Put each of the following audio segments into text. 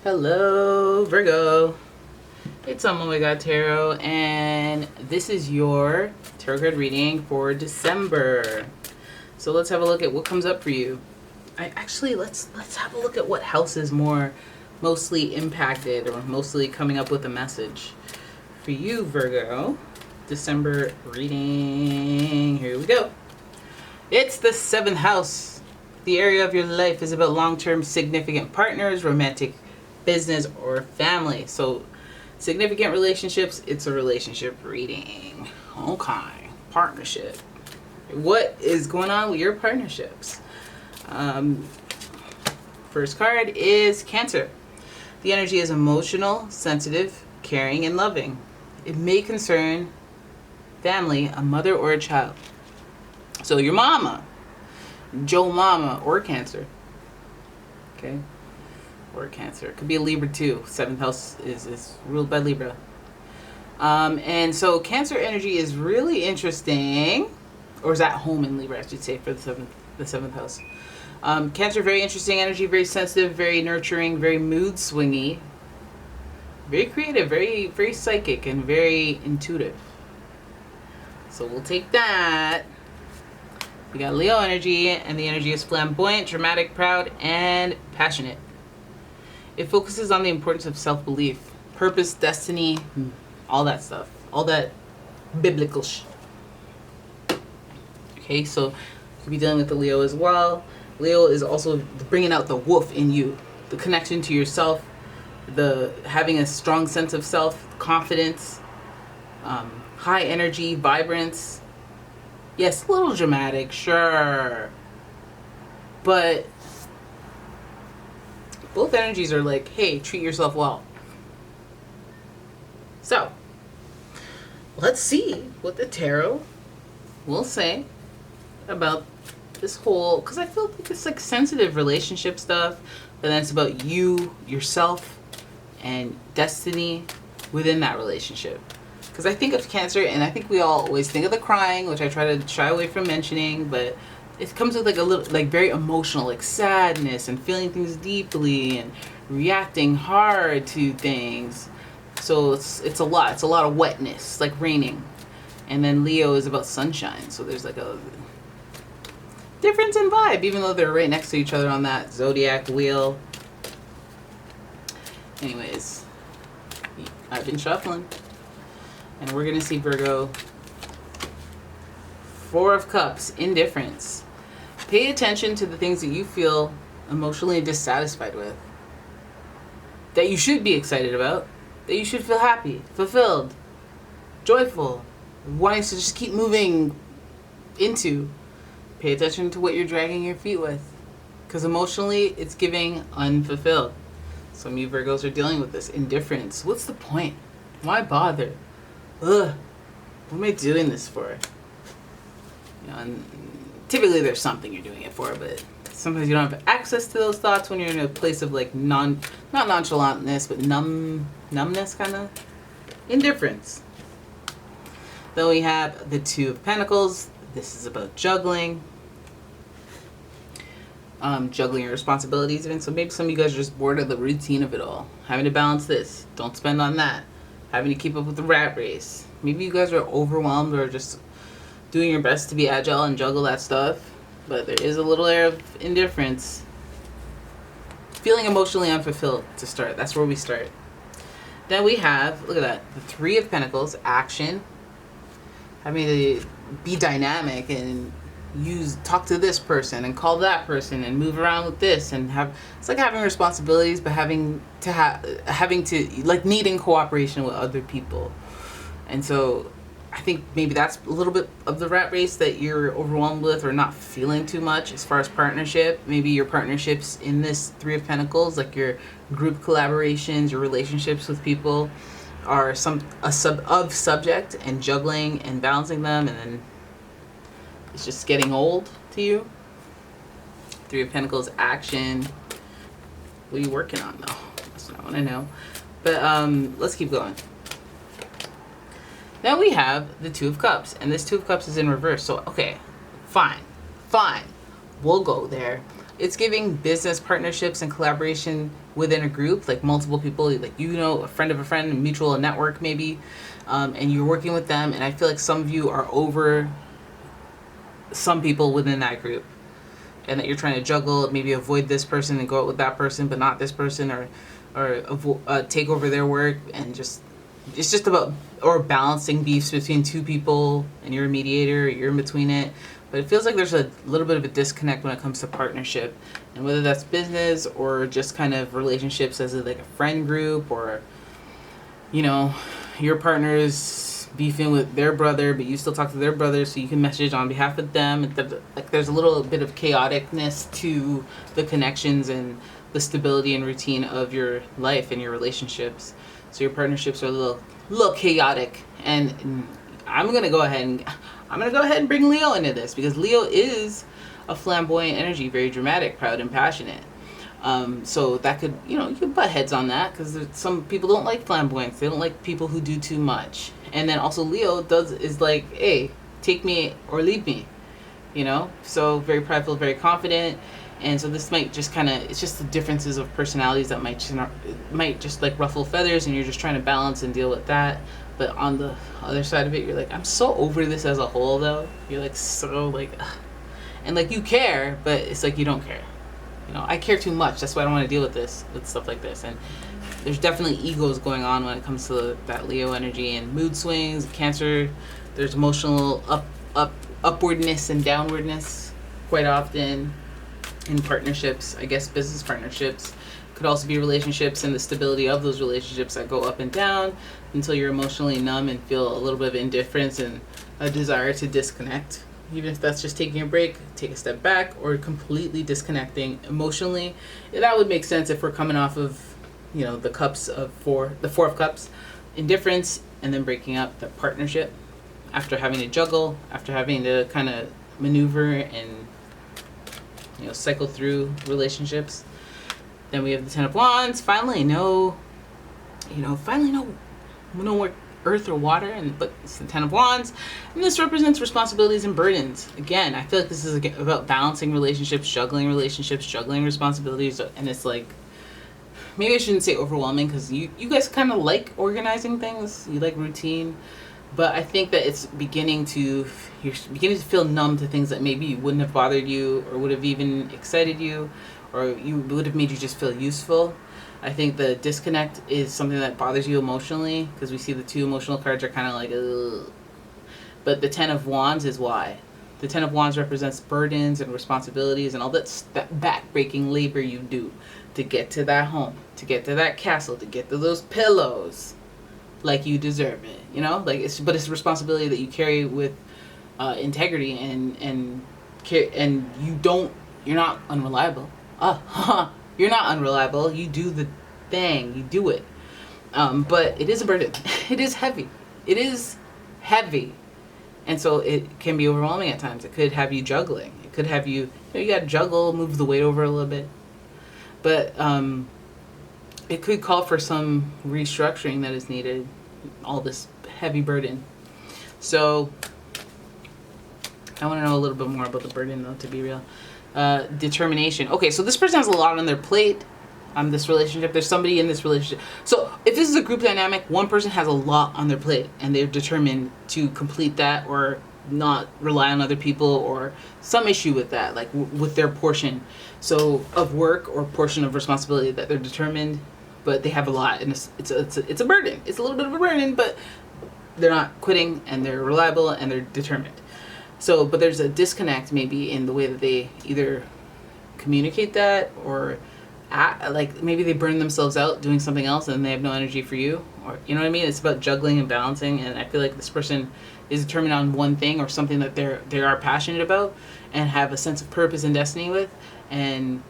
Hello, Virgo. It's OMG and this is your tarot card reading for December. So let's have a look at what comes up for you. Let's have a look at what house is mostly impacted or mostly coming up with a message for you, Virgo. December reading. Here we go. It's the 7th house. The area of your life is about long-term significant partners, romantic, business, or family. So significant relationships, it's a relationship reading. Okay. Partnership. What is going on with your partnerships? First card is Cancer. The energy is emotional, sensitive, caring, and loving. It may concern family, a mother, or a child. So your mama, Joe Mama, or Cancer. Okay. Or Cancer. It could be a Libra too. 7th house is ruled by Libra. And so Cancer energy is really interesting, or is at home in Libra, I should say, for the 7th house. Cancer, very interesting energy, very sensitive, very nurturing, very mood swingy, very creative, very, very psychic, and very intuitive. So we'll take that. We got Leo energy, and the energy is flamboyant, dramatic, proud, and passionate. It focuses on the importance of self-belief, purpose, destiny, all that stuff. All that biblical Okay, so you could be dealing with the Leo as well. Leo is also bringing out the wolf in you, the connection to yourself, the having a strong sense of self, confidence, high energy, vibrance. Yes, a little dramatic, sure. But both energies are like, hey, treat yourself well. So, let's see what the tarot will say about this whole, because I feel like it's like sensitive relationship stuff, but then it's about you, yourself, and destiny within that relationship. Because I think of Cancer, and I think we all always think of the crying, which I try to shy away from mentioning, but it comes with like a little, like very emotional, like sadness and feeling things deeply and reacting hard to things. So it's a lot. It's a lot of wetness, like raining. And then Leo is about sunshine. So there's like a difference in vibe, even though they're right next to each other on that zodiac wheel. Anyways, I've been shuffling. And we're going to see Virgo. 4 of Cups, indifference. Pay attention to the things that you feel emotionally dissatisfied with, that you should be excited about, that you should feel happy, fulfilled, joyful, wanting to just keep moving into. Pay attention to what you're dragging your feet with, because emotionally it's giving unfulfilled. Some of you Virgos are dealing with this indifference. What's the point? Why bother? Ugh, what am I doing this for? You know, and typically there's something you're doing it for, but sometimes you don't have access to those thoughts when you're in a place of like not nonchalantness, but numbness, kind of indifference. Then we have the 2 of Pentacles. This is about juggling. Juggling your responsibilities even. So maybe some of you guys are just bored of the routine of it all. Having to balance this. Don't spend on that. Having to keep up with the rat race. Maybe you guys are overwhelmed or just doing your best to be agile and juggle that stuff. But there is a little air of indifference. Feeling emotionally unfulfilled to start. That's where we start. Then we have, look at that, the 3 of Pentacles, action. Having to be dynamic and talk to this person and call that person and move around with this and it's like having responsibilities, but having to like needing cooperation with other people. And so I think maybe that's a little bit of the rat race that you're overwhelmed with or not feeling too much as far as partnership. Maybe your partnerships in this 3 of Pentacles, like your group collaborations, your relationships with people, are a subject and juggling and balancing them, and then it's just getting old to you. 3 of Pentacles, action. What are you working on though? That's not what I know. But let's keep going. Then we have the 2 of Cups, and this 2 of Cups is in reverse. So, okay, fine. We'll go there. It's giving business partnerships and collaboration within a group, like multiple people, like, you know, a friend of a friend, a mutual network maybe, and you're working with them, and I feel like some of you are over some people within that group, and that you're trying to juggle, maybe avoid this person and go out with that person, but not this person, or take over their work, and just, it's just about, or balancing beefs between two people, and you're a mediator, or you're in between it. But it feels like there's a little bit of a disconnect when it comes to partnership, and whether that's business or just kind of relationships as like a friend group, or, you know, your partner's beefing with their brother, but you still talk to their brother, so you can message on behalf of them. Like, there's a little bit of chaoticness to the connections and the stability and routine of your life and your relationships. So your partnerships are a little chaotic, and I'm gonna go ahead and bring Leo into this, because Leo is a flamboyant energy, very dramatic, proud, and passionate. So that could, you know, you could butt heads on that, because some people don't like flamboyance. They don't like people who do too much. And then also Leo is like, hey, take me or leave me, you know? So very prideful, very confident. And so this might just kind of, it's just the differences of personalities that might just like ruffle feathers, and you're just trying to balance and deal with that. But on the other side of it, you're like, I'm so over this as a whole, though. You're like, so like, ugh. And like, you care, but it's like you don't care. You know, I care too much. That's why I don't want to deal with stuff like this. And there's definitely egos going on when it comes to that Leo energy, and mood swings, Cancer. There's emotional upwardness and downwardness quite often in partnerships. I guess business partnerships could also be relationships, and the stability of those relationships that go up and down until you're emotionally numb and feel a little bit of indifference and a desire to disconnect. Even if that's just taking a break, take a step back, or completely disconnecting emotionally. That would make sense if we're coming off of, you know, the Four of Cups, indifference, and then breaking up the partnership after having to juggle, after having to kind of maneuver and, you know, cycle through relationships. Then we have the Ten of Wands. Finally no more earth or water, but it's the Ten of Wands, and this represents responsibilities and burdens. Again, I feel like this is about balancing relationships, juggling responsibilities, and it's like, maybe I shouldn't say overwhelming, because you guys kind of like organizing things, you like routine, but I think that you're beginning to feel numb to things that maybe wouldn't have bothered you, or would have even excited you, or you would have made you just feel useful. I think the disconnect is something that bothers you emotionally, because we see the two emotional cards are kind of like, ugh. But the Ten of Wands is why. The Ten of Wands represents burdens and responsibilities and all that back-breaking labor you do to get to that home, to get to that castle, to get to those pillows, like you deserve it. You know, like it's a responsibility that you carry with integrity, and you're not unreliable. You're not unreliable. You do the thing. You do it. But it is a burden. It is heavy. And so it can be overwhelming at times. It could have you juggling. It could have you got to juggle, move the weight over a little bit. But it could call for some restructuring that is needed. All this heavy burden. So I want to know a little bit more about the burden, though, to be real. Determination. Okay, so this person has a lot on their plate. This relationship, there's somebody in this relationship. So if this is a group dynamic, one person has a lot on their plate, and they're determined to complete that, or not rely on other people, or some issue with that, like with their portion of work or portion of responsibility, that they're determined, but they have a lot, and it's a burden. It's a little bit of a burden, but they're not quitting, and they're reliable, and they're determined. So, but there's a disconnect maybe in the way that they either communicate that, or like maybe they burn themselves out doing something else and they have no energy for you, or you know what I mean? It's about juggling and balancing, and I feel like this person is determined on one thing or something that they are passionate about and have a sense of purpose and destiny with, and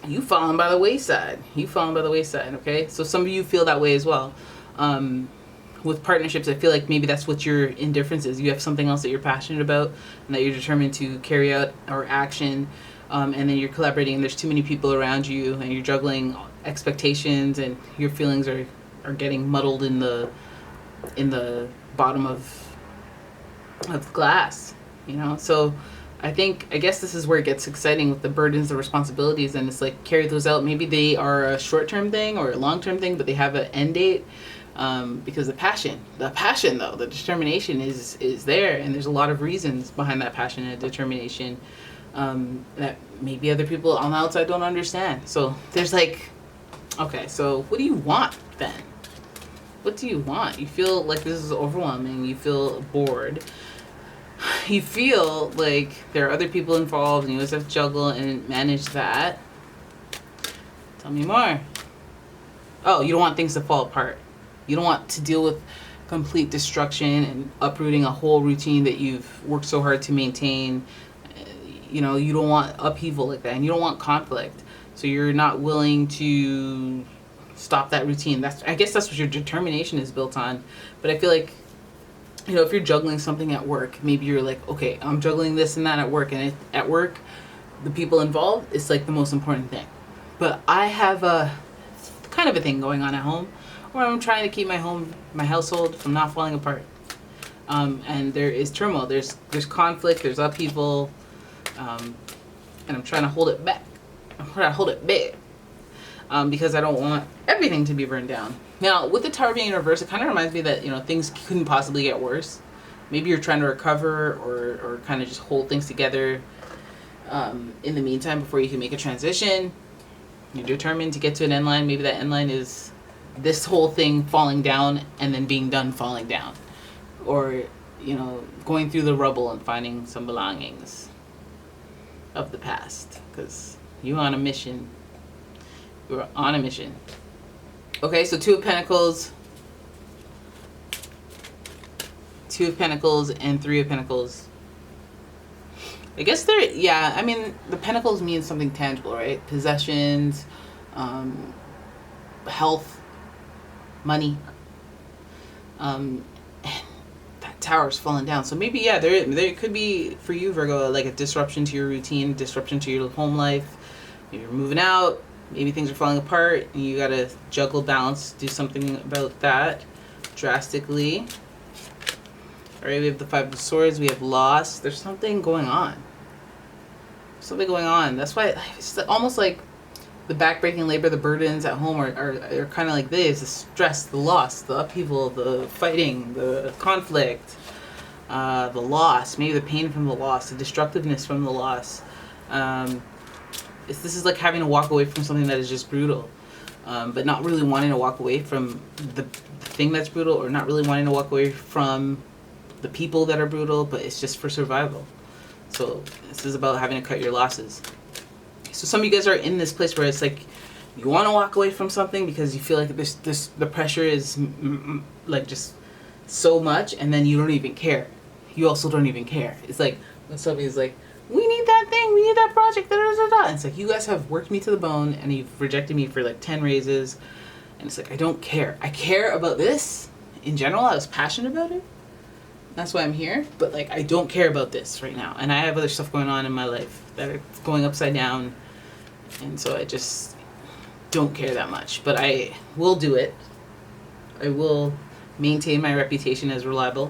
you falling by the wayside. Okay, so some of you feel that way as well. With partnerships, I feel like maybe that's what your indifference is. You have something else that you're passionate about and that you're determined to carry out or action, and then you're collaborating, and there's too many people around you, and you're juggling expectations, and your feelings are getting muddled in the bottom of glass, you know. So I guess this is where it gets exciting with the burdens, the responsibilities, and it's like carry those out. Maybe they are a short-term thing or a long-term thing, but they have an end date. Because the passion though, the determination is there, and there's a lot of reasons behind that passion and determination that maybe other people on the outside don't understand. So there's like, okay, so what do you want then? What do you want? You feel like this is overwhelming. You feel bored. You feel like there are other people involved, and you always have to juggle and manage that. Tell me more. Oh, you don't want things to fall apart. You don't want to deal with complete destruction and uprooting a whole routine that you've worked so hard to maintain. You know, you don't want upheaval like that, and you don't want conflict. So you're not willing to stop that routine. I guess that's what your determination is built on. But I feel like, you know, if you're juggling something at work, maybe you're like, okay, I'm juggling this and that at work, and at work, the people involved is like the most important thing. But I have a kind of a thing going on at home, where I'm trying to keep my household from not falling apart. And there is turmoil, there's conflict, there's upheaval, and I'm trying to hold it back. I'm trying to hold it back because I don't want everything to be burned down. Now, with the Tower being in reverse, it kind of reminds me that, you know, things couldn't possibly get worse. Maybe you're trying to recover or kind of just hold things together in the meantime before you can make a transition. You're determined to get to an end line. Maybe that end line is this whole thing falling down and then being done falling down, or, you know, going through the rubble and finding some belongings of the past, because you're on a mission. You're on a mission. Okay, so Two of Pentacles and Three of Pentacles. I guess I mean, the Pentacles means something tangible, right? Possessions, health, money. That tower's falling down. So maybe, yeah, there could be, for you, Virgo, like a disruption to your routine, disruption to your home life. Maybe you're moving out. Maybe things are falling apart, and you gotta juggle, balance, do something about that drastically. All right, we have the Five of Swords. We have loss. There's something going on. That's why it's almost like the backbreaking labor, the burdens at home are kind of like this: the stress, the loss, the upheaval, the fighting, the conflict, the loss, maybe the pain from the loss, the destructiveness from the loss. This is like having to walk away from something that is just brutal, but not really wanting to walk away from the thing that's brutal, or not really wanting to walk away from the people that are brutal, but it's just for survival. So this is about having to cut your losses. So some of you guys are in this place where it's like you want to walk away from something because you feel like the pressure is like just so much, and then you don't even care. You also don't even care. It's like when somebody's like, we need that thing, we need that project, da, da, da, da. And it's like, you guys have worked me to the bone, and you've rejected me for like 10 raises, and it's like, I don't care. I care about this in general. I was passionate about it. That's why I'm here. But like, I don't care about this right now, and I have other stuff going on in my life that are going upside down, and so I just don't care that much. But I will do it. I will maintain my reputation as reliable.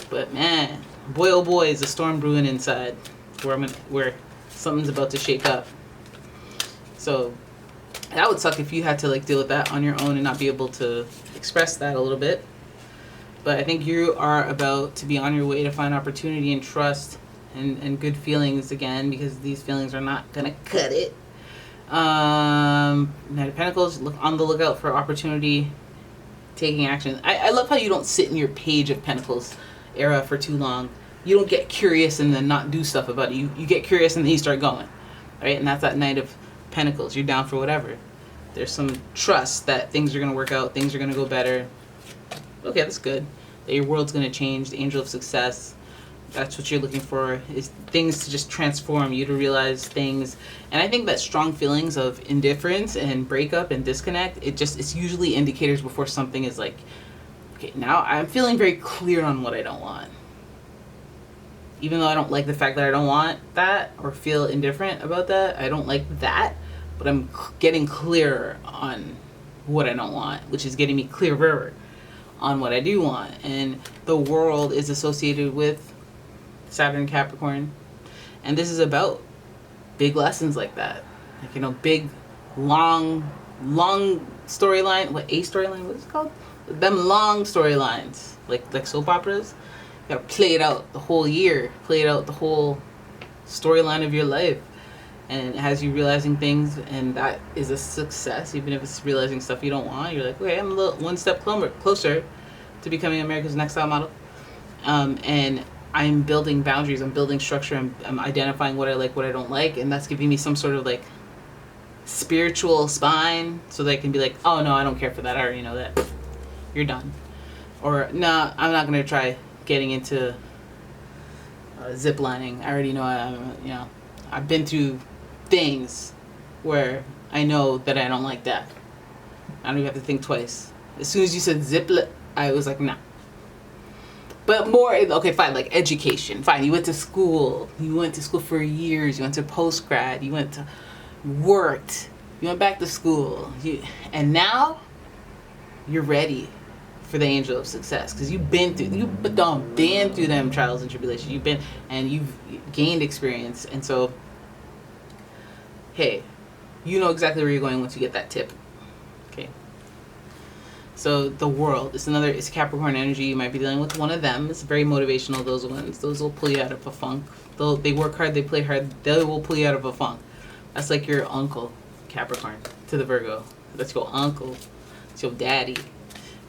But man, boy oh boy, is a storm brewing inside, where something's about to shake up. So that would suck if you had to like deal with that on your own and not be able to express that a little bit. But I think you are about to be on your way to find opportunity and trust and good feelings again, because these feelings are not gonna cut it. Knight of Pentacles, look on the lookout for opportunity, taking action. I love how you don't sit in your Page of Pentacles era for too long. You don't get curious and then not do stuff about it. You get curious and then you start going, right? And that's that Knight of Pentacles. You're down for whatever. There's some trust that things are going to work out, things are going to go better. Okay, that's good. That your world's going to change. The Angel of Success. That's what you're looking for, is things to just transform you, to realize things. And I think that strong feelings of indifference and breakup and disconnect, it's usually indicators before something is like, okay, now I'm feeling very clear on what I don't want. Even though I don't like the fact that I don't want that or feel indifferent about that, I don't like that, but I'm getting clearer on what I don't want, which is getting me clearer on what I do want. And the world is associated with Saturn, Capricorn. And this is about big lessons like that. Like, you know, big, long storyline. What, a storyline? What is it called? Them long storylines. Like soap operas. You gotta play it out the whole year. Play it out the whole storyline of your life. And it has you realizing things, and that is a success. Even if it's realizing stuff you don't want, you're like, okay, I'm a little one step closer to becoming America's Next Top Model. And I'm building boundaries. I'm building structure. I'm identifying what I like, what I don't like, and that's giving me some sort of like spiritual spine, so that I can be like, oh no, I don't care for that. I already know that. You're done. Or nah, I'm not gonna try getting into zip lining. I already know. I've been through things where I know that I don't like that. I don't even have to think twice. As soon as you said ziplet, I was like, nah. But more, okay, fine, like education. Fine, you went to school. You went to school for years. You went to post-grad. You went to worked. You went back to school. And now you're ready for the angel of success, because you've been through them trials and tribulations. You've gained experience, and so hey, you know exactly where you're going once you get that tip. Okay. So the world, it's Capricorn energy. You might be dealing with one of them. It's very motivational, those ones. Those will pull you out of a funk. They work hard, they play hard, they will pull you out of a funk. That's like your uncle, Capricorn, to the Virgo. That's your uncle. It's your daddy.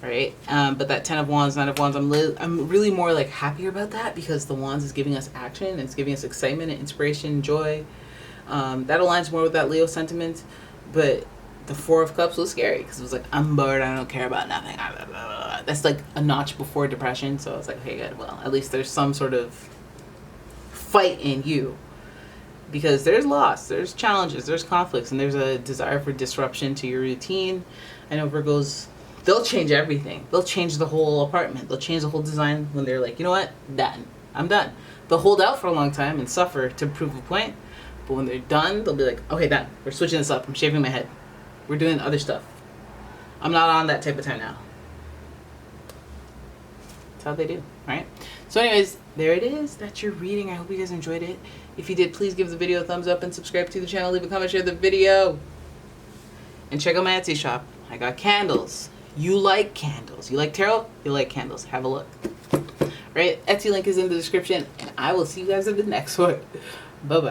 Right? But that 10 of Wands, 9 of Wands, I'm really more like happier about that, because the Wands is giving us action, and it's giving us excitement and inspiration, joy. That aligns more with that Leo sentiment. But the 4 of Cups was scary, because it was like, I'm bored, I don't care about nothing. That's like a notch before depression. So I was like, okay, good. Well, at least there's some sort of fight in you, because there's loss, there's challenges, there's conflicts, and there's a desire for disruption to your routine. I know Virgos, they'll change everything. They'll change the whole apartment. They'll change the whole design when they're like, you know what? Done. I'm done. They'll hold out for a long time and suffer to prove a point. But when they're done, they'll be like, okay, done. We're switching this up. I'm shaving my head. We're doing other stuff. I'm not on that type of time now. That's how they do, right? So anyways, there it is. That's your reading. I hope you guys enjoyed it. If you did, please give the video a thumbs up and subscribe to the channel. Leave a comment, share the video. And check out my Etsy shop. I got candles. You like candles. You like tarot? You like candles. Have a look. Right? Etsy link is in the description. And I will see you guys in the next one. Bye-bye.